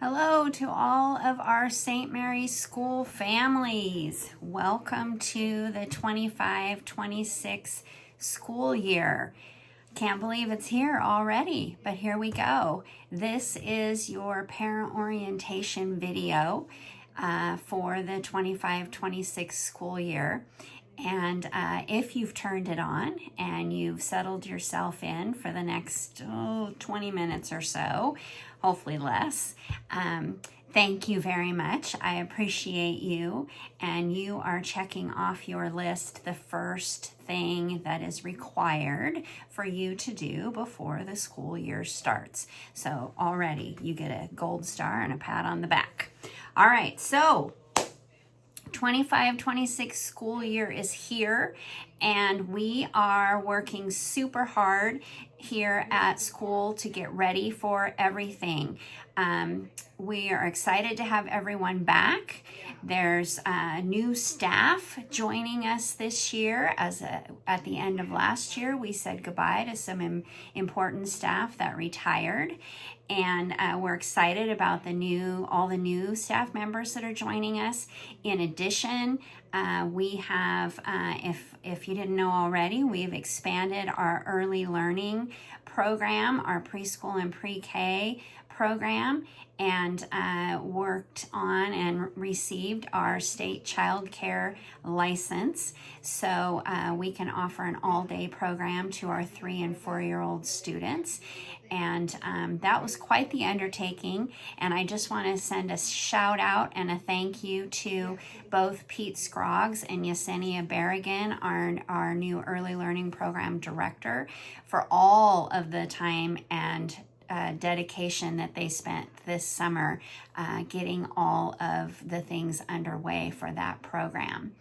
Hello to all of our St. Mary's School families. Welcome to the 25-26 school year. Can't believe it's here already, but here we go. This is your parent orientation video for the 25-26 school year. And if you've turned it on and you've settled yourself in for the next 20 minutes or so, hopefully less, thank you very much. I appreciate you. And you are checking off your list the first thing that is required for you to do before the school year starts. So already you get a gold star and a pat on the back. All right, so 25-26 school year is here, and we are working super hard here at school to get ready for everything. We are excited to have everyone back. There's new staff joining us this year. At the end of last year, we said goodbye to some important staff that retired. And we're excited about all the new staff members that are joining us. In addition, we have, if you didn't know already, we've expanded our early learning program, our preschool and pre-K program, and worked on and received our state child care license. So we can offer an all-day program to our 3 and 4-year-old students. And that was quite the undertaking. And I just want to send a shout out and a thank you to both Pete Scroggs and Yesenia Berrigan, our new early learning program director, for all of the time and dedication that they spent this summer getting all of the things underway for that program.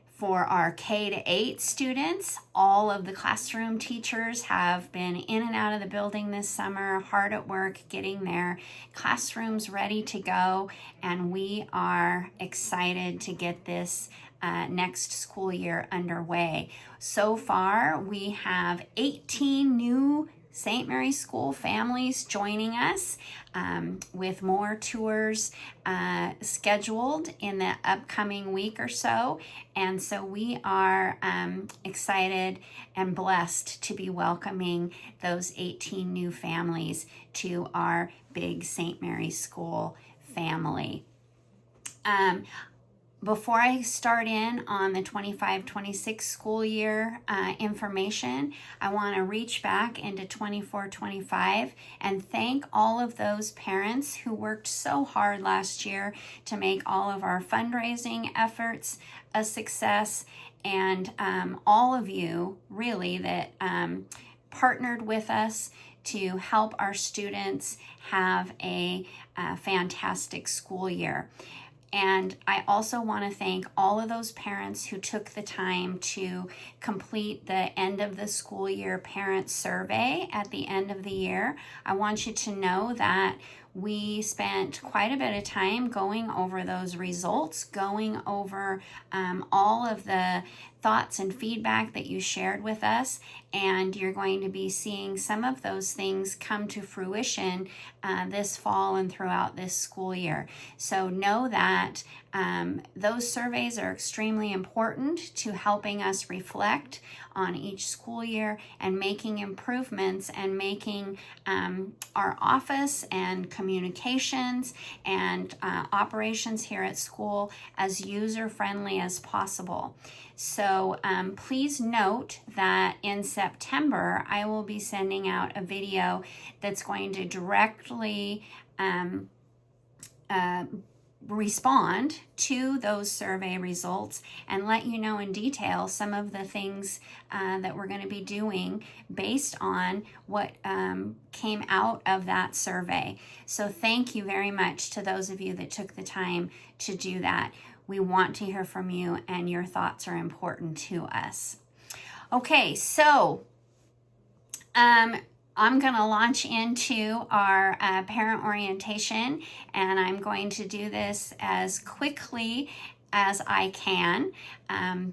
For our K-8 students, all of the classroom teachers have been in and out of the building this summer, hard at work getting their classrooms ready to go, and we are excited to get this next school year underway. So far, we have 18 new St. Mary's School families joining us, with more tours scheduled in the upcoming week or so. And so we are excited and blessed to be welcoming those 18 new families to our big St. Mary's School family. Before I start in on the 25-26 school year information, I want to reach back into 24-25 and thank all of those parents who worked so hard last year to make all of our fundraising efforts a success, and all of you really that partnered with us to help our students have a fantastic school year. And I also want to thank all of those parents who took the time to complete the end of the school year parent survey at the end of the year. I want you to know that we spent quite a bit of time going over those results, going over all of the thoughts and feedback that you shared with us, and you're going to be seeing some of those things come to fruition this fall and throughout this school year. So know that those surveys are extremely important to helping us reflect on each school year and making improvements and making our office and communications and operations here at school as user-friendly as possible. So please note that in September, I will be sending out a video that's going to directly respond to those survey results and let you know in detail some of the things that we're going to be doing based on what came out of that survey. So thank you very much to those of you that took the time to do that. We want to hear from you, and your thoughts are important to us. Okay, so I'm going to launch into our parent orientation, and I'm going to do this as quickly as I can.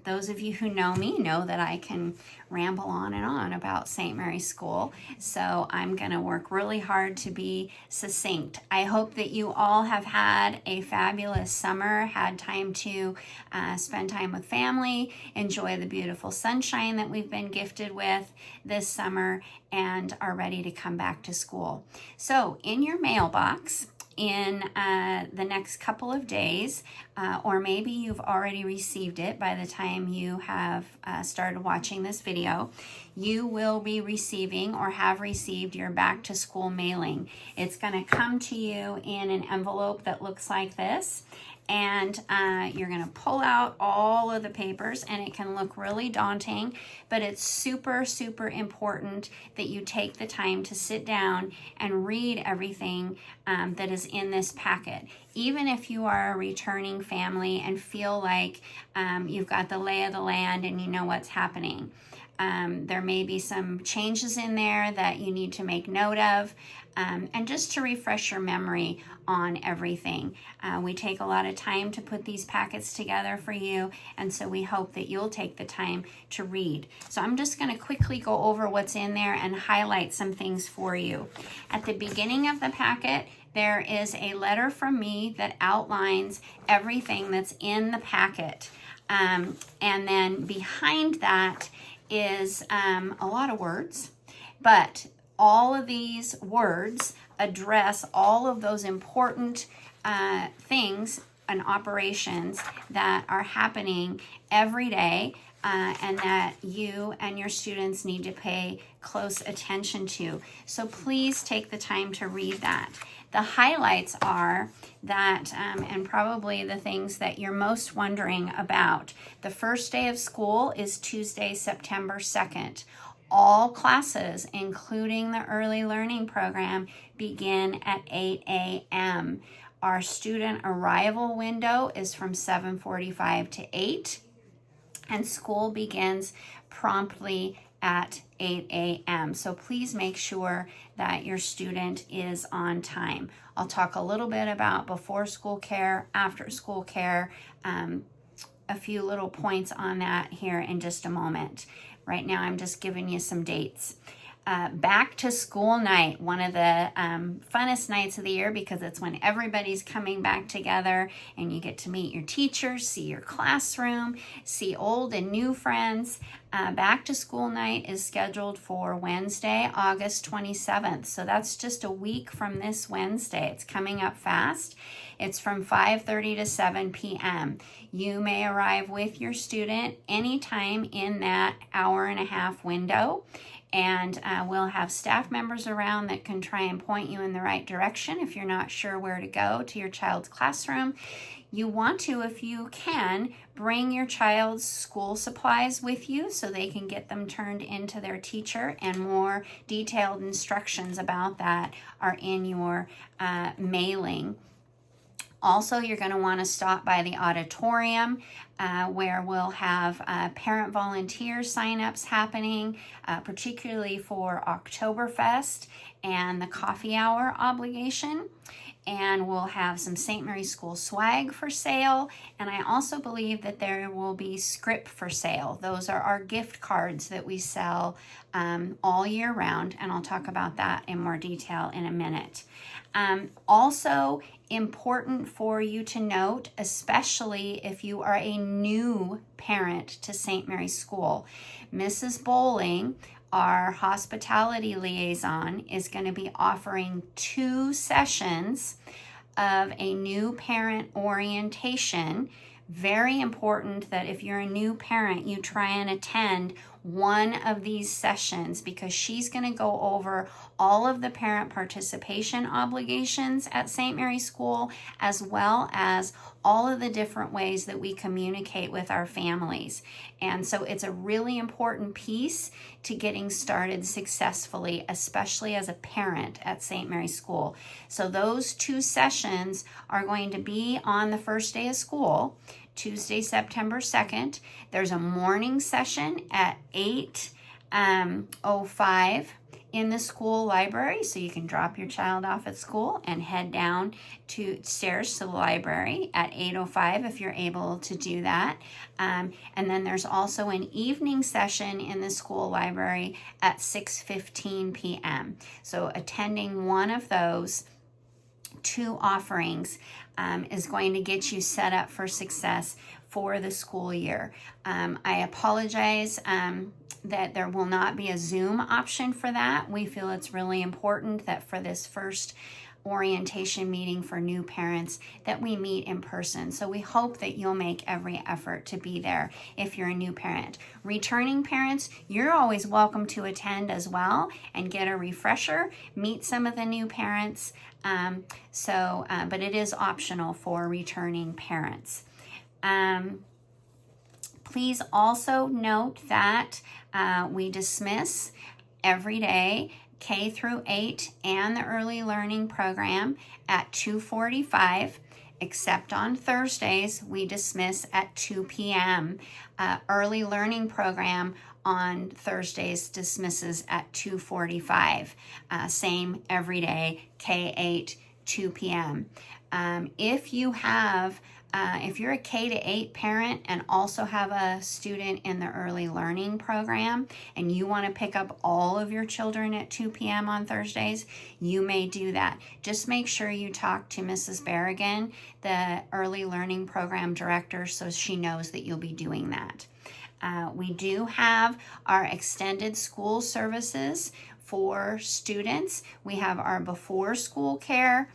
Those of you who know me know that I can ramble on and on about St. Mary's School, so I'm going to work really hard to be succinct. I hope that you all have had a fabulous summer, had time to spend time with family, enjoy the beautiful sunshine that we've been gifted with this summer, and are ready to come back to school. So in your mailbox, in the next couple of days, or maybe you've already received it by the time you have started watching this video, you will be receiving or have received your back to school mailing. It's going to come to you in an envelope that looks like this. And you're going to pull out all of the papers, and it can look really daunting, but it's super, super important that you take the time to sit down and read everything that is in this packet. Even if you are a returning family and feel like you've got the lay of the land and you know what's happening. There may be some changes in there that you need to make note of, and just to refresh your memory on everything. We take a lot of time to put these packets together for you, and so we hope that you'll take the time to read. So I'm just going to quickly go over what's in there and highlight some things for you. At the beginning of the packet, there is a letter from me that outlines everything that's in the packet. And then behind that is a lot of words, but all of these words address all of those important things and operations that are happening every day and that you and your students need to pay close attention to. So please take the time to read that. The highlights are that, and probably the things that you're most wondering about. The first day of school is Tuesday, September 2nd. All classes, including the early learning program, begin at 8 a.m. Our student arrival window is from 7:45 to 8, and school begins promptly at 8 a.m. So please make sure that your student is on time. I'll talk a little bit about before school care, after school care, a few little points on that here in just a moment. Right now, I'm just giving you some dates. Back to school night, one of the funnest nights of the year because it's when everybody's coming back together and you get to meet your teachers, see your classroom, see old and new friends. Back to school night is scheduled for Wednesday, August 27th. So that's just a week from this Wednesday. It's coming up fast. It's from 5:30 to 7 p.m. You may arrive with your student anytime in that hour and a half window. And we'll have staff members around that can try and point you in the right direction if you're not sure where to go to your child's classroom. You want to, if you can, bring your child's school supplies with you so they can get them turned into their teacher, and more detailed instructions about that are in your mailing. Also, you're going to want to stop by the auditorium where we'll have parent volunteer signups happening, particularly for Oktoberfest and the coffee hour obligation. And we'll have some St. Mary's School swag for sale. And I also believe that there will be script for sale. Those are our gift cards that we sell all year round. And I'll talk about that in more detail in a minute. Also important for you to note, especially if you are a new parent to St. Mary's School, Mrs. Bowling, our hospitality liaison, is going to be offering 2 sessions of a new parent orientation. Very important that if you're a new parent, you try and attend one of these sessions because she's going to go over all of the parent participation obligations at St. Mary's School, as well as all of the different ways that we communicate with our families. And so it's a really important piece to getting started successfully, especially as a parent at St. Mary's School. So those 2 sessions are going to be on the first day of school, Tuesday, September 2nd. There's a morning session at 8:05 in the school library, so you can drop your child off at school and head down to stairs to the library at 8:05 if you're able to do that. And then there's also an evening session in the school library at 6:15 p.m. So attending one of those two offerings is going to get you set up for success for the school year. I apologize that there will not be a Zoom option for that. We feel it's really important that for this first orientation meeting for new parents that we meet in person. So we hope that you'll make every effort to be there if you're a new parent. Returning parents, you're always welcome to attend as well and get a refresher, meet some of the new parents. But it is optional for returning parents. Please also note that we dismiss every day K through 8 and the early learning program at 2:45, except on Thursdays we dismiss at 2 p.m. Early learning program on Thursdays dismisses at 2:45. Same every day, K8, 2 p.m. If you're a K-8 parent and also have a student in the early learning program and you want to pick up all of your children at 2 p.m. on Thursdays, you may do that. Just make sure you talk to Mrs. Berrigan, the early learning program director, so she knows that you'll be doing that. We do have our extended school services for students. We have our before school care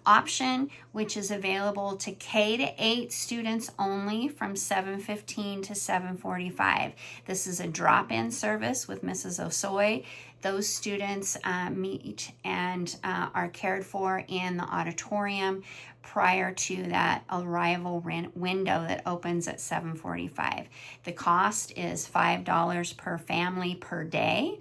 option, which is available to K-8 students only from 7:15 to 7:45. This is a drop-in service with Mrs. Osoy. Those students meet and are cared for in the auditorium prior to that arrival window that opens at 7:45. The cost is $5 per family per day.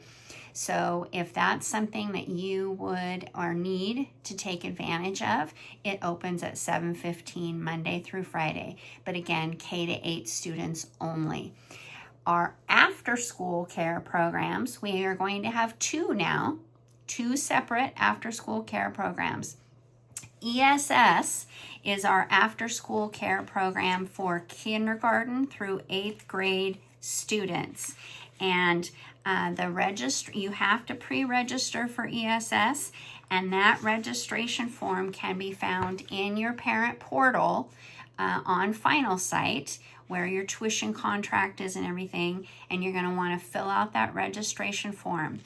So if that's something that you would or need to take advantage of, it opens at 7:15 Monday through Friday. But again, K-8 students only. Our after-school care programs, we are going to have two separate after-school care programs. ESS is our after-school care program for kindergarten through 8th grade students. And you have to pre-register for ESS, and that registration form can be found in your parent portal on Final Site, where your tuition contract is and everything, and you're going to want to fill out that registration form.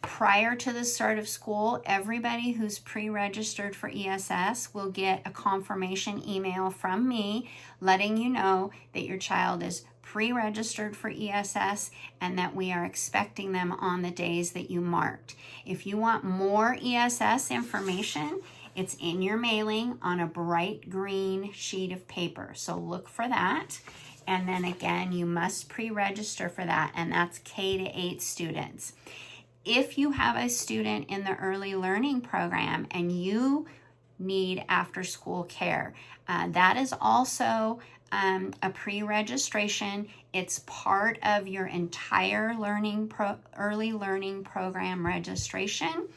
Prior to the start of school, everybody who's pre-registered for ESS will get a confirmation email from me letting you know that your child is pre-registered for ESS and that we are expecting them on the days that you marked. If you want more ESS information, it's in your mailing on a bright green sheet of paper. So look for that. And then again, you must pre-register for that, and that's K-8 students. If you have a student in the early learning program and you need after-school care, that is also a pre-registration. It's part of your entire early learning program registration,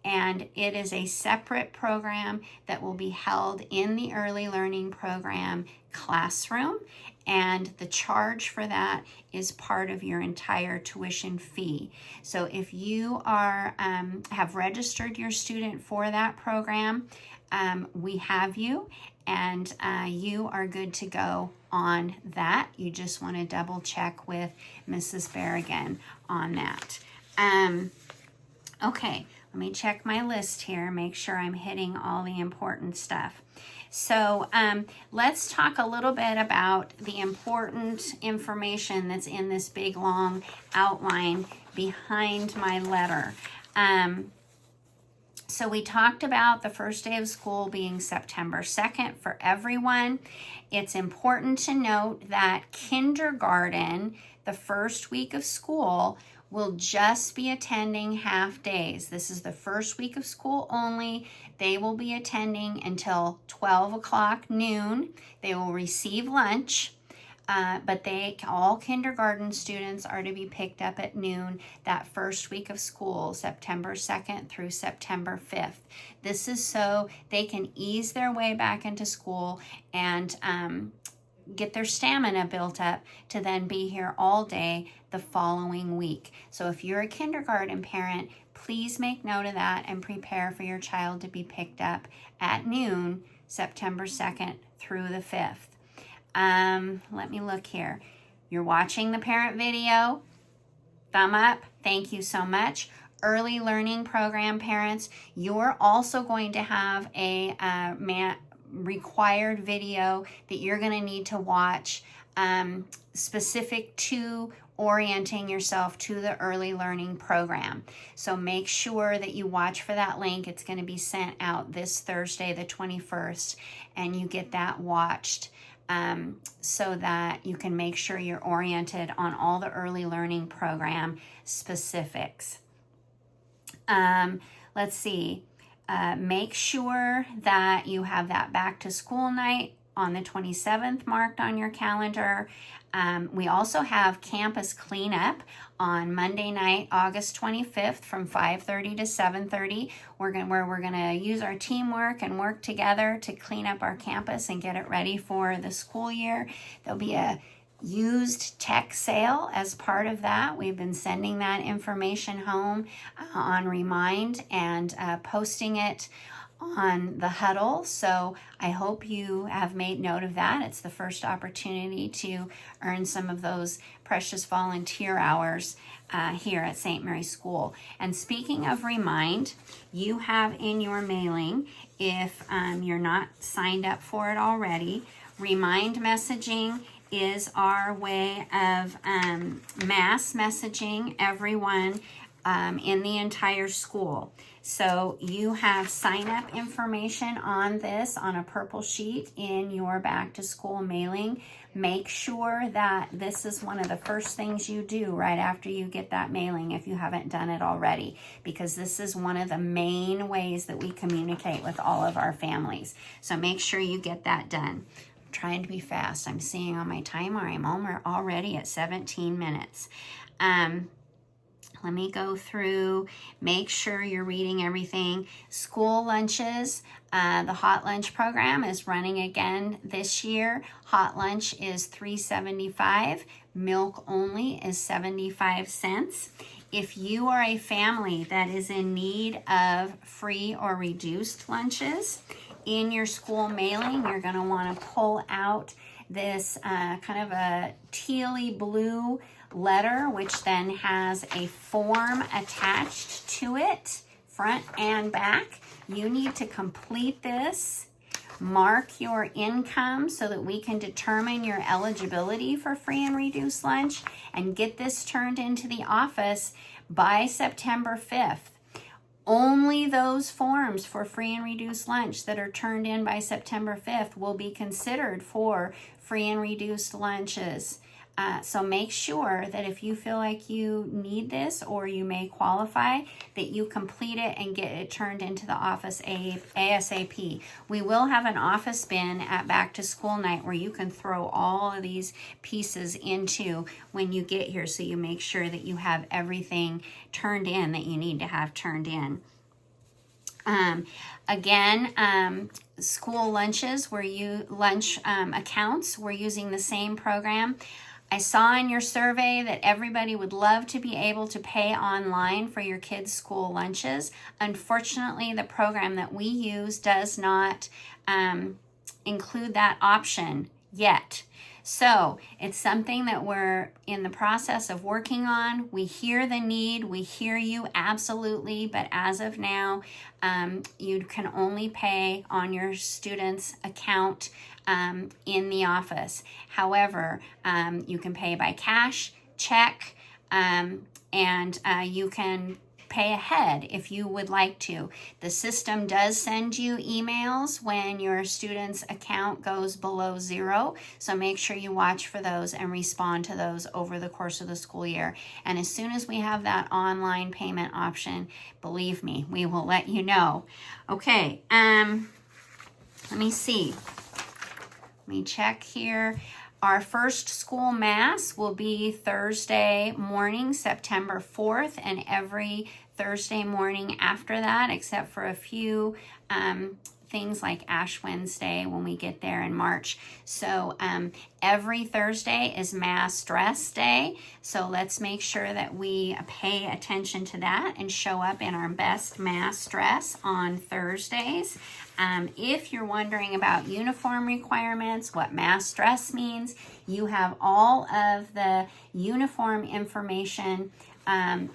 and it is a separate program that will be held in the early learning program classroom, and the charge for that is part of your entire tuition fee. So if you have registered your student for that program, we have you, and you are good to go on that. You just want to double check with Mrs. Berrigan on that. Okay, let me check my list here, make sure I'm hitting all the important stuff. So let's talk a little bit about the important information that's in this big long outline behind my letter. So we talked about the first day of school being September 2nd for everyone. It's important to note that kindergarten, the first week of school, will just be attending half days. This is the first week of school only. They will be attending until 12 o'clock noon. They will receive lunch. but all kindergarten students are to be picked up at noon that first week of school, September 2nd through September 5th. This is so they can ease their way back into school and get their stamina built up to then be here all day the following week. So if you're a kindergarten parent, please make note of that and prepare for your child to be picked up at noon, September 2nd through the 5th. Let me look here. You're watching the parent video. Thumb up. Thank you so much. Early learning program parents, you're also going to have a required video that you're going to need to watch specific to orienting yourself to the early learning program. So make sure that you watch for that link. It's going to be sent out this Thursday, the 21st, and you get that watched so that you can make sure you're oriented on all the early learning program specifics. Let's see. Make sure that you have that back to school night on the 27th marked on your calendar. We also have campus cleanup on Monday night, August 25th from 5:30 to 7:30. Where we're gonna use our teamwork and work together to clean up our campus and get it ready for the school year. There'll be a used tech sale as part of that. We've been sending that information home on Remind and posting it on the huddle. So I hope you have made note of that. It's the first opportunity to earn some of those precious volunteer hours here at St. Mary's School. And speaking of Remind, you have in your mailing, if you're not signed up for it already, Remind messaging is our way of mass messaging everyone in the entire school. So you have sign up information on this on a purple sheet in your back to school mailing. Make sure that this is one of the first things you do right after you get that mailing if you haven't done it already, because this is one of the main ways that we communicate with all of our families. So make sure you get that done. I'm trying to be fast. I'm seeing on my timer I'm already at 17 minutes. Let me go through, make sure you're reading everything. School lunches, the hot lunch program is running again this year. Hot lunch is $3.75. Milk only is 75 cents. If you are a family that is in need of free or reduced lunches, in your school mailing, you're going to want to pull out this kind of a tealy blue letter, which then has a form attached to it, front and back. You need to complete this, mark your income so that we can determine your eligibility for free and reduced lunch, and get this turned into the office by September 5th. Only those forms for free and reduced lunch that are turned in by September 5th will be considered for free and reduced lunches. So make sure that if you feel like you need this or you may qualify, that you complete it and get it turned into the office ASAP. We will have an office bin at back to school night where you can throw all of these pieces into when you get here, so you make sure that you have everything turned in that you need to have turned in. School lunches, accounts, we're using the same program. I saw in your survey that everybody would love to be able to pay online for your kids' school lunches. Unfortunately, the program that we use does not include that option yet. So it's something that we're in the process of working on. We hear the need, we hear you absolutely, but as of now, you can only pay on your student's account in the office. However, you can pay by cash, check, and you can pay ahead if you would like to. The system does send you emails when your student's account goes below zero, so make sure you watch for those and respond to those over the course of the school year. And as soon as we have that online payment option, believe me, we will let you know. Okay, let me see. Let me check here. Our first school mass will be Thursday morning, September 4th, and every Thursday morning after that, except for a few things like Ash Wednesday when we get there in March. So every Thursday is Mass Dress Day. So let's make sure that we pay attention to that and show up in our best mass dress on Thursdays. If you're wondering about uniform requirements, what mass dress means, you have all of the uniform information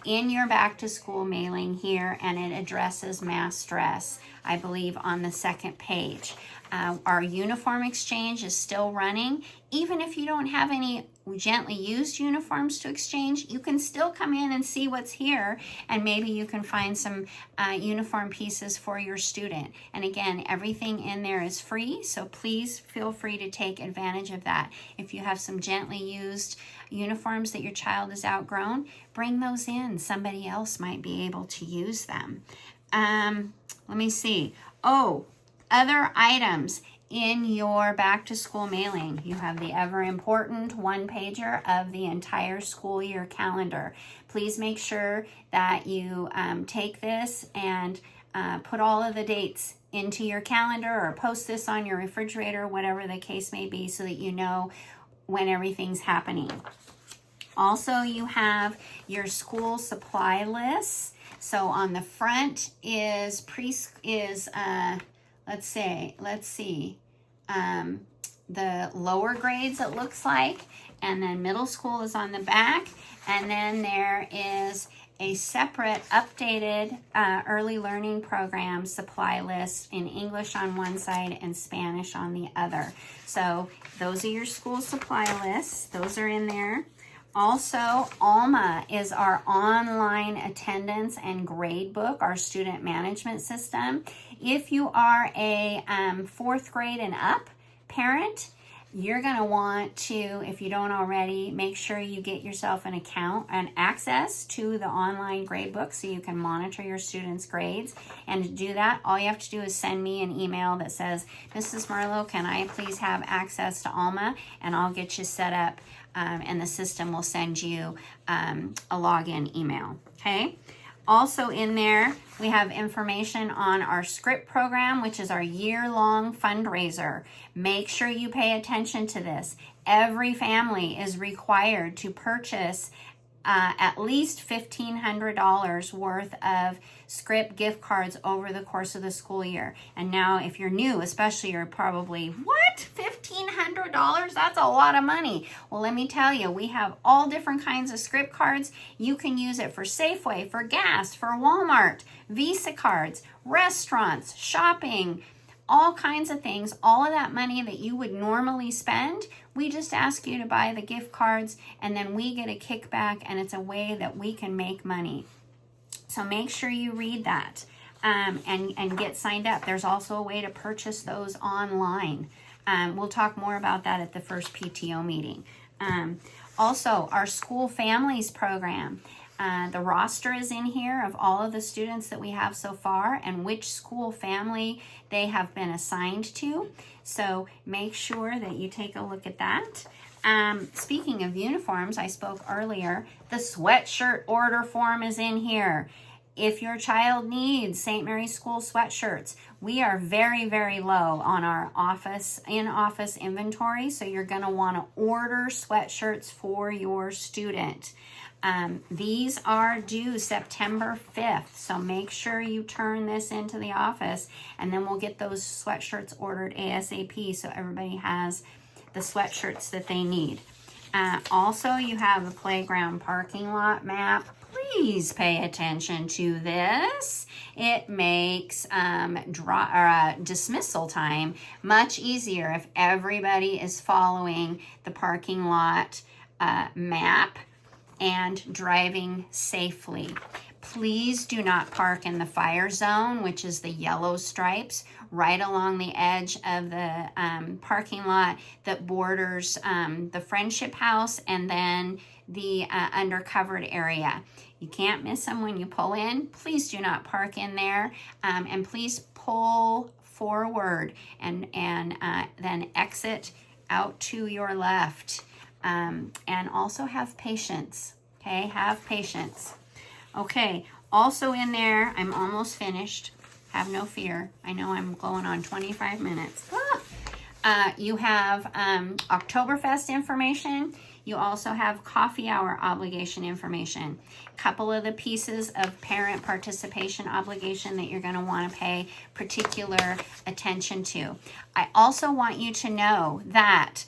in your back to school mailing here, and it addresses mass dress, I believe, on the second page. Our uniform exchange is still running. Even if you don't have any gently used uniforms to exchange, you can still come in and see what's here, and maybe you can find some uniform pieces for your student. And again, everything in there is free, so please feel free to take advantage of that. If you have some gently used uniforms that your child has outgrown, bring those in. Somebody else might be able to use them. Let me see. Oh, other items in your back to school mailing. You have the ever important one pager of the entire school year calendar. Please make sure that you take this and put all of the dates into your calendar, or post this on your refrigerator, whatever the case may be, so that you know when everything's happening. Also, you have your school supply lists. So on the front is let's see, the lower grades, it looks like, and then middle school is on the back, and then there is a separate updated early learning program supply list in English on one side and Spanish on the other. So those are your school supply lists. Those are in there. Also, Alma is our online attendance and grade book, our student management system. If you are a fourth grade and up parent, you're going to want to, if you don't already, make sure you get yourself an account and access to the online grade book so you can monitor your students' grades. And to do that, all you have to do is send me an email that says, Mrs. Marlowe, can I please have access to Alma? And I'll get you set up, and the system will send you a login email. Okay? Also in there, we have information on our SCRIPT program, which is our year-long fundraiser. Make sure you pay attention to this. Every family is required to purchase at least $1,500 worth of SCRIPT gift cards over the course of the school year. And now if you're new, especially, you're probably, what? $1,500? That's a lot of money. Well, let me tell you, we have all different kinds of SCRIPT cards. You can use it for Safeway, for gas, for Walmart, Visa cards, restaurants, shopping, all kinds of things. All of that money that you would normally spend, we just ask you to buy the gift cards, and then we get a kickback, and it's a way that we can make money. So make sure you read that and get signed up. There's also a way to purchase those online. We'll talk more about that at the first PTO meeting. Also, our school families program. The roster is in here of all of the students that we have so far and which school family they have been assigned to. So make sure that you take a look at that. Speaking of uniforms, I spoke earlier, the sweatshirt order form is in here. If your child needs St. Mary's School sweatshirts, we are very, very low on our in-office inventory, so you're going to want to order sweatshirts for your student. These are due September 5th, so make sure you turn this into the office, and then we'll get those sweatshirts ordered ASAP so everybody has the sweatshirts that they need. Also, you have the playground parking lot map. Please pay attention to this. It makes dismissal time much easier if everybody is following the parking lot map and driving safely. Please do not park in the fire zone, which is the yellow stripes, right along the edge of the parking lot that borders the Friendship House and then the undercovered area. You can't miss them when you pull in. Please do not park in there, and please pull forward and then exit out to your left. And also have patience, okay? Have patience. Okay, also in there, I'm almost finished. Have no fear. I know I'm going on 25 minutes. You have Oktoberfest information. You also have coffee hour obligation information. Couple of the pieces of parent participation obligation that you're going to want to pay particular attention to. I also want you to know that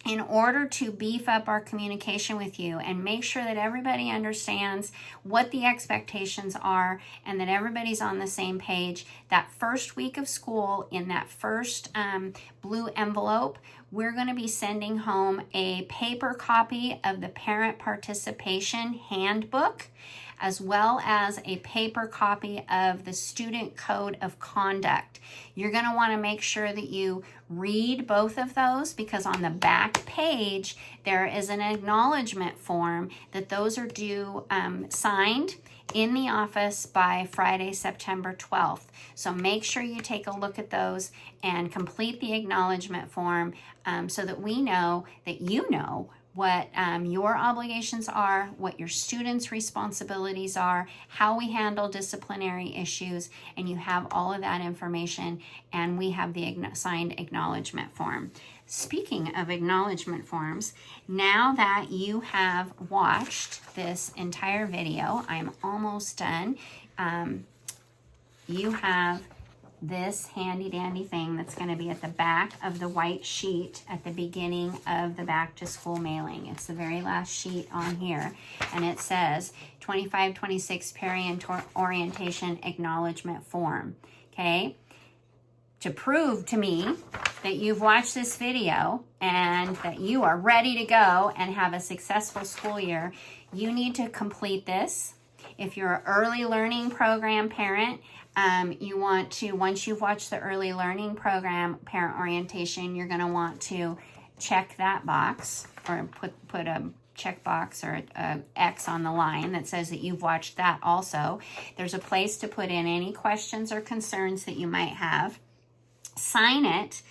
in order to beef up our communication with you and make sure that everybody understands what the expectations are and that everybody's on the same page, that first week of school, in that first blue envelope, we're going to be sending home a paper copy of the Parent Participation Handbook, as well as a paper copy of the Student Code of Conduct. You're going to want to make sure that you read both of those, because on the back page there is an acknowledgement form that those are due signed in the office by Friday, September 12th. So make sure you take a look at those and complete the acknowledgement form so that we know that you know what your obligations are, what your students' responsibilities are, how we handle disciplinary issues, and you have all of that information, and we have the signed acknowledgement form. Speaking of acknowledgement forms, now that you have watched this entire video, I'm almost done, you have this handy dandy thing that's going to be at the back of the white sheet at the beginning of the back to school mailing. It's the very last sheet on here, and it says 2526 Parent Orientation Acknowledgement Form. Okay, to prove to me that you've watched this video and that you are ready to go and have a successful school year, you need to complete this. If you're an early learning program parent, you want to, once you've watched the early learning program parent orientation, you're going to want to check that box, or put a check box or a X on the line that says that you've watched that also. There's a place to put in any questions or concerns that you might have. Sign it,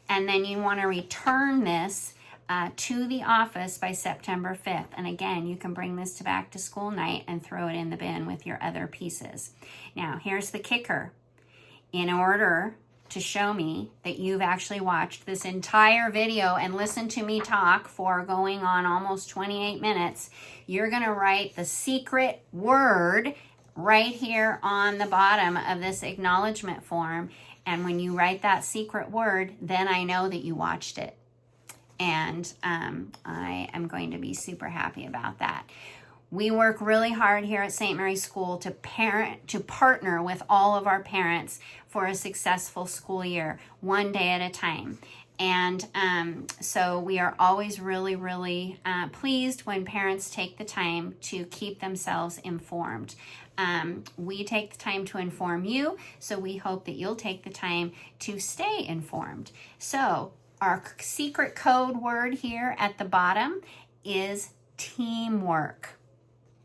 and then you want to return this to the office by September 5th. And again, you can bring this to back to school night and throw it in the bin with your other pieces. Now, here's the kicker. In order to show me that you've actually watched this entire video and listened to me talk for going on almost 28 minutes, you're going to write the secret word right here on the bottom of this acknowledgement form. And when you write that secret word, then I know that you watched it. And I am going to be super happy about that. We work really hard here at St. Mary's School to partner with all of our parents for a successful school year, one day at a time. And so we are always really, really pleased when parents take the time to keep themselves informed. We take the time to inform you, so we hope that you'll take the time to stay informed. So our secret code word here at the bottom is teamwork.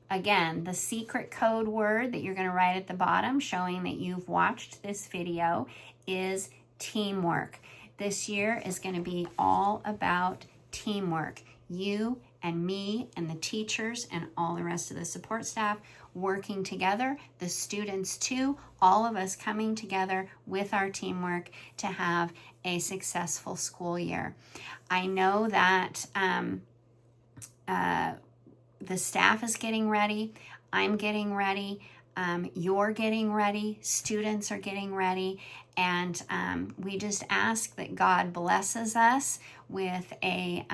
Again, the secret code word that you're going to write at the bottom showing that you've watched this video is teamwork. This year is going to be all about teamwork. You and me and the teachers and all the rest of the support staff working together, the students too, all of us coming together with our teamwork to have a successful school year. I know that the staff is getting ready, I'm getting ready, you're getting ready, students are getting ready, and we just ask that God blesses us with a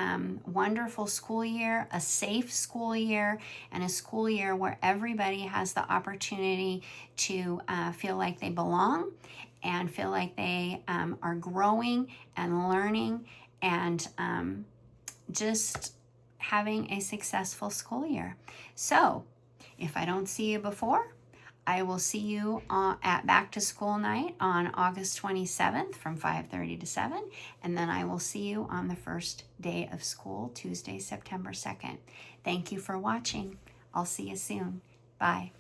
wonderful school year, a safe school year, and a school year where everybody has the opportunity to feel like they belong and feel like they are growing and learning and just having a successful school year. So if I don't see you before, I will see you at Back to School Night on August 27th from 5:30 to 7, and then I will see you on the first day of school, Tuesday, September 2nd. Thank you for watching. I'll see you soon. Bye.